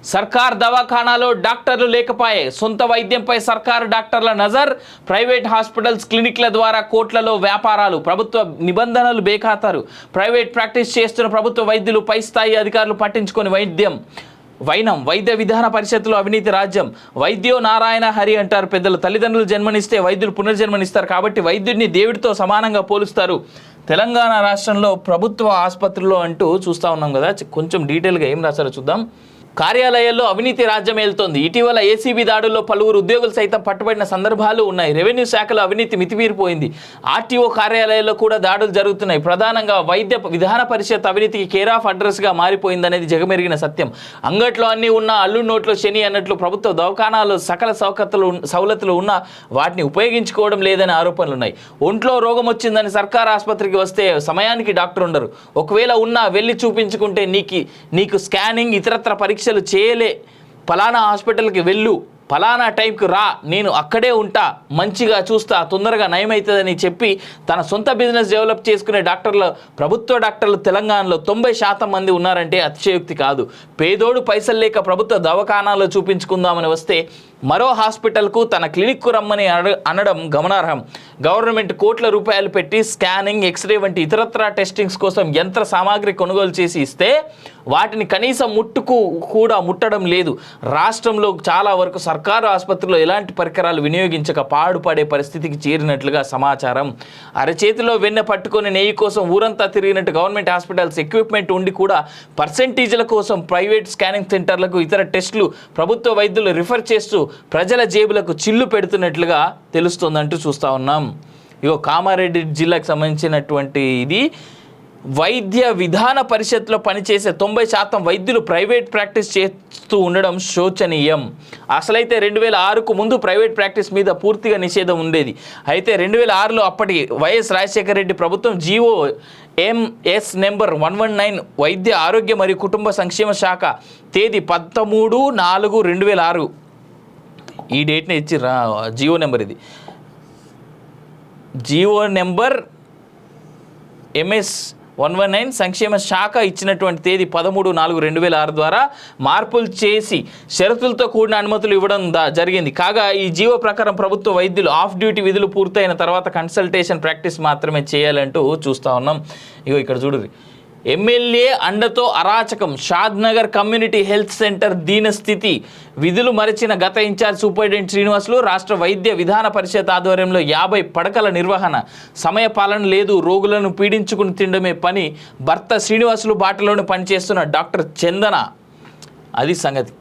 సర్కార్ దవాఖానాలో డాక్టర్లు లేకపాయే, సొంత వైద్యంపై సర్కారు డాక్టర్ల నజర్, ప్రైవేట్ హాస్పిటల్స్ క్లినిక్ల ద్వారా కోట్లలో వ్యాపారాలు, ప్రభుత్వ నిబంధనలు బేఖాతారు, ప్రైవేట్ ప్రాక్టీస్ చేస్తున్న ప్రభుత్వ వైద్యులు పై స్థాయి అధికారులు పట్టించుకొని వైద్య విధాన పరిషత్తులో అవినీతి రాజ్యం. వైద్యో నారాయణ హరి అంటారు పెద్దలు. తల్లిదండ్రులు జన్మనిస్తే వైద్యులు పునర్జన్మనిస్తారు కాబట్టి వైద్యుడిని దేవుడితో సమానంగా పోలుస్తారు. తెలంగాణ రాష్ట్రంలో ప్రభుత్వ ఆసుపత్రుల్లో అంటూ చూస్తూ ఉన్నాం కదా, కొంచెం డీటెయిల్గా ఏం రాశారో చూద్దాం. కార్యాలయాల్లో అవినీతి రాజ్యం ఏలుతోంది. ఇటీవల ఏసీబీ దాడుల్లో పలువురు ఉద్యోగులు సైతం పట్టుబడిన సందర్భాలు ఉన్నాయి. రెవెన్యూ శాఖలో అవినీతి మితిమీరిపోయింది. ఆర్టీఓ కార్యాలయాల్లో కూడా దాడులు జరుగుతున్నాయి. ప్రధానంగా వైద్య విధాన పరిషత్ అవినీతికి కేర్ ఆఫ్ అడ్రస్గా మారిపోయిందనేది జగమెరిగిన సత్యం. అంగట్లో అన్నీ ఉన్న అల్లు నోట్లో శని అన్నట్లు ప్రభుత్వ దవాఖానాల్లో సకల సౌలతులు ఉన్నా వాటిని ఉపయోగించుకోవడం లేదని ఆరోపణలు ఉన్నాయి. ఒంట్లో రోగం వచ్చిందని సర్కార్ ఆసుపత్రికి వస్తే సమయానికి డాక్టర్ ఉండరు. ఒకవేళ ఉన్నా వెళ్ళి చూపించుకుంటే నీకు స్కానింగ్ ఇతరత్ర పరీక్షలు చేయలే, ఫలానా హాస్పిటల్కి వెళ్ళు, ఫలానా టైంకి రా, నేను అక్కడే ఉంటా, మంచిగా చూస్తా, తొందరగా నయమవుతుందని చెప్పి తన సొంత బిజినెస్ డెవలప్ చేసుకునే ప్రభుత్వ డాక్టర్లు తెలంగాణలో 90% మంది ఉన్నారంటే అతిశయోక్తి కాదు. పేదోడు పైసలు లేక ప్రభుత్వ దవాఖానాలో చూపించుకుందామని వస్తే మరో హాస్పిటల్కు తన క్లినిక్కు రమ్మని అనడం గమనార్హం. గవర్నమెంట్ కోట్ల రూపాయలు పెట్టి స్కానింగ్, ఎక్స్రే వంటి ఇతరత్రా టెస్టింగ్స్ కోసం యంత్ర సామాగ్రి కొనుగోలు చేసి ఇస్తే వాటిని కనీసం ముట్టడం లేదు. రాష్ట్రంలో చాలా వరకు సర్కారు ఆసుపత్రిలో ఎలాంటి పరికరాలు వినియోగించక పాడుపడే పరిస్థితికి చేరినట్లుగా సమాచారం. అరచేతిలో వెన్నె పట్టుకొని నెయ్యి కోసం ఊరంతా తిరిగినట్టు గవర్నమెంట్ హాస్పిటల్స్ ఎక్విప్మెంట్ ఉండి కూడా పర్సెంటేజ్ల కోసం ప్రైవేట్ స్కానింగ్ సెంటర్లకు ఇతర టెస్టులు ప్రభుత్వ వైద్యులు రిఫర్ చేస్తూ ప్రజల జేబులకు చిల్లు పెడుతున్నట్లుగా తెలుస్తోందంటూ చూస్తూ ఉన్నాం. ఇగో కామారెడ్డి జిల్లాకు సంబంధించినటువంటి ఇది. వైద్య విధాన పరిషత్లో పనిచేసే 90% వైద్యులు ప్రైవేట్ ప్రాక్టీస్ చేస్తూ ఉండడం శోచనీయం. అసలైతే 2006కు ముందు ప్రైవేట్ ప్రాక్టీస్ మీద పూర్తిగా నిషేధం ఉండేది. అయితే 2006లో అప్పటి వైఎస్ రాజశేఖర రెడ్డి ప్రభుత్వం జీవో MS నెంబర్ 119 వైద్య ఆరోగ్య మరియు కుటుంబ సంక్షేమ శాఖ తేదీ 13/4/2006 ఈ డేట్ని ఇచ్చిర్రా. జియో నెంబర్ ఇది. జియో నెంబర్ MS 119 సంక్షేమ శాఖ ఇచ్చినటువంటి తేదీ 13/4/2006 ద్వారా మార్పులు చేసి షరతులతో కూడిన అనుమతులు ఇవ్వడం జరిగింది. కాగా ఈ జీవో ప్రకారం ప్రభుత్వ వైద్యులు ఆఫ్ డ్యూటీ విధులు పూర్తయిన తర్వాత కన్సల్టేషన్ ప్రాక్టీస్ మాత్రమే చేయాలంటూ చూస్తూ ఉన్నాం. ఇగో ఇక్కడ చూడండి. ఎమ్మెల్యే అండతో అరాచకం, షాద్నగర్ కమ్యూనిటీ హెల్త్ సెంటర్ దీనస్థితి, విధులు మరచిన గత ఇన్ఛార్జ్ సూపరింటెండెంట్ శ్రీనివాసులు, రాష్ట్ర వైద్య విధాన పరిషత్ ఆధ్వర్యంలో 50 పడకల నిర్వహణ, సమయ పాలన లేదు, రోగులను పీడించుకుని తినడమే పని, భర్త శ్రీనివాసులు బాటలోనే పనిచేస్తున్న డాక్టర్ చందన. అది సంగతి.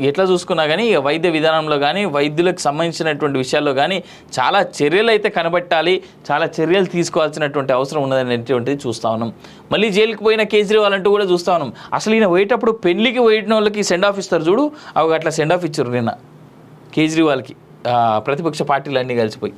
ఎట్లా చూసుకున్నా కానీ వైద్య విధానంలో కానీ వైద్యులకు సంబంధించినటువంటి విషయాల్లో కానీ చాలా చర్యలు అయితే కనబట్టాలి, చాలా చర్యలు తీసుకోవాల్సినటువంటి అవసరం ఉన్నదనేటువంటిది చూస్తూ ఉన్నాం. మళ్ళీ జైలుకి పోయిన కేజ్రీవాల్ అంటూ కూడా చూస్తూ ఉన్నాం. అసలు ఈయన పోయేటప్పుడు పెళ్లికి పోయిన వాళ్ళకి సెండ్ ఆఫ్ ఇస్తారు చూడు, అవి అట్లా సెండ్ ఆఫ్ ఇచ్చారు నిన్న కేజ్రీవాల్కి ప్రతిపక్ష పార్టీలు అన్నీ కలిసిపోయి.